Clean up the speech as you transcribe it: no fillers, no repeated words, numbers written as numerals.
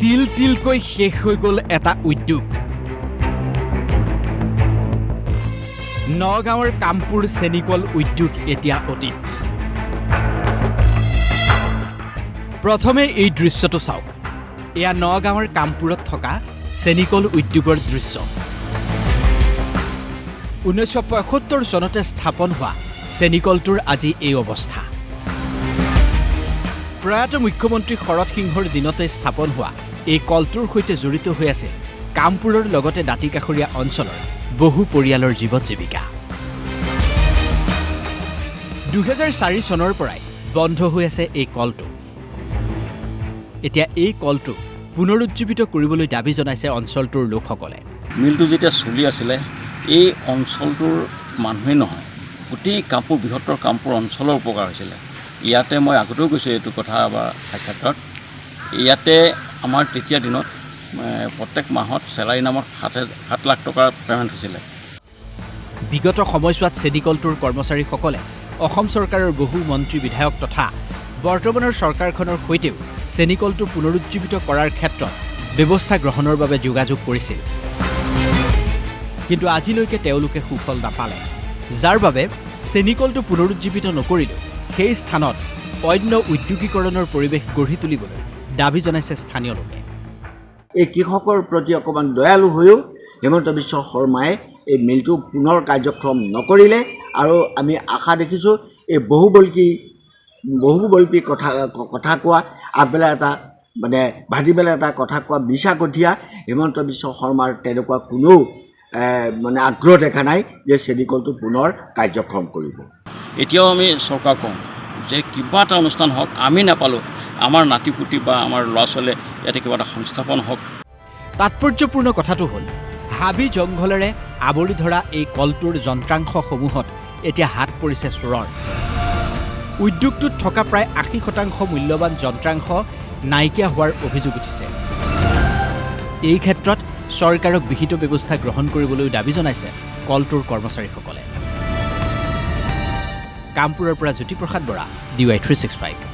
তিল তিলকৈ শেষ হৈ গ'ল এটা উদ্যোগ। নগাঁৱৰ কামপুৰ চেনিকল উদ্যোগ এতিয়া অতীত। প্ৰথমে এই দৃশ্যটো চাওক। এয়া নগাঁৱৰ কামপুৰত থকা চেনিকল উদ্যোগৰ দৃশ্য। 1975 চনতে স্থাপন হোৱা চেনিকলটোৰ আজি এই অৱস্থা। প্ৰয়াত মুখ্যমন্ত্ৰী শৰৎ সিংহৰ দিনতে স্থাপন হোৱা এই কলটোৰ সৈতে জড়িত হৈ আছে কামপুৰৰ লগতে দাঁতিকাষৰীয়া অঞ্চলৰ বহু পৰিয়ালৰ জীৱন জীৱিকা। 2004 চনৰ পৰাই বন্ধ হৈ আছে এই কলটো। এতিয়া এই কলটো পুনৰুজ্জীৱিত কৰিবলৈ দাবী জনাইছে অঞ্চলটোৰ লোকসকলে। মিলটো যেতিয়া চলি আছিলে এই অঞ্চলটোৰ মানুহে নহয় গোটেই কামপুৰ বৃহত্তৰ কামপুৰ অঞ্চলৰ উপকাৰ হৈছিলে। ইয়াতে মই আগতেও কৈছোঁ এইটো কথা বা সাক্ষাৎকাৰত, ইয়াতে আমাৰ তেতিয়া দিনত প্ৰত্যেক মাহত চেলাৰী নামত 7 লাখ টকাৰ পে'মেণ্ট হৈছিলে। বিগত সময়ছোৱাত চেনিকলটোৰ কৰ্মচাৰীসকলে অসম চৰকাৰৰ বহু মন্ত্ৰী বিধায়ক তথা বৰ্তমানৰ চৰকাৰখনৰ সৈতেও চেনিকলটো পুনৰুজ্জীৱিত কৰাৰ ক্ষেত্ৰত ব্যৱস্থা গ্ৰহণৰ বাবে যোগাযোগ কৰিছিল। কিন্তু আজিলৈকে তেওঁলোকে সুফল নাপালে, যাৰ বাবে চেনিকলটো পুনৰুজ্জীৱিত নকৰিলেও সেই স্থানত অন্য উদ্যোগীকৰণৰ পৰিৱেশ গঢ়ি তুলিবলৈ দাবী জনাইছে স্থানীয় লোকে। এই কৃষকৰ প্ৰতি অকণমান দয়ালু হৈও হিমন্ত বিশ্ব শৰ্মাই এই মিলটো পুনৰ কাৰ্যক্ষম নকৰিলে। আৰু আমি আশা দেখিছোঁ এই বহুবল্পী কথা কোৱা, আগবেলা এটা মানে ভাটিবেলা এটা কথা কোৱা মিছা কঠীয়া হিমন্ত বিশ্ব শৰ্মাৰ তেনেকুৱা কোনো মানে আগ্ৰহ দেখা নাই যে চেনিকলটো পুনৰ কাৰ্যক্ষম কৰিব। এতিয়াও আমি চৰকাৰক কওঁ যে কিবা এটা অনুষ্ঠান হওক, আমি নাপালোঁ আমাৰ নাতিপুতি বা আমাৰ ল'ৰা ছোৱালীয়ে ইয়াতে কিবা এটা সংস্থাপন হওক। তাৎপৰ্যপূৰ্ণ কথাটো হ'ল হাবি জংঘলেৰে আৱৰি ধৰা এই কলটোৰ যন্ত্ৰাংশসমূহত এতিয়া হাত পৰিছে চোৰৰ। উদ্যোগটোত থকা প্ৰায় 80% মূল্যৱান যন্ত্ৰাংশ নাইকিয়া হোৱাৰ অভিযোগ উঠিছে। এই ক্ষেত্ৰত চৰকাৰক বিহিত ব্যৱস্থা গ্ৰহণ কৰিবলৈ দাবী জনাইছে কলটোৰ কৰ্মচাৰীসকলে। কামপুৰৰ পৰা জ্যোতিপ্ৰসাদ বৰা, DY 365।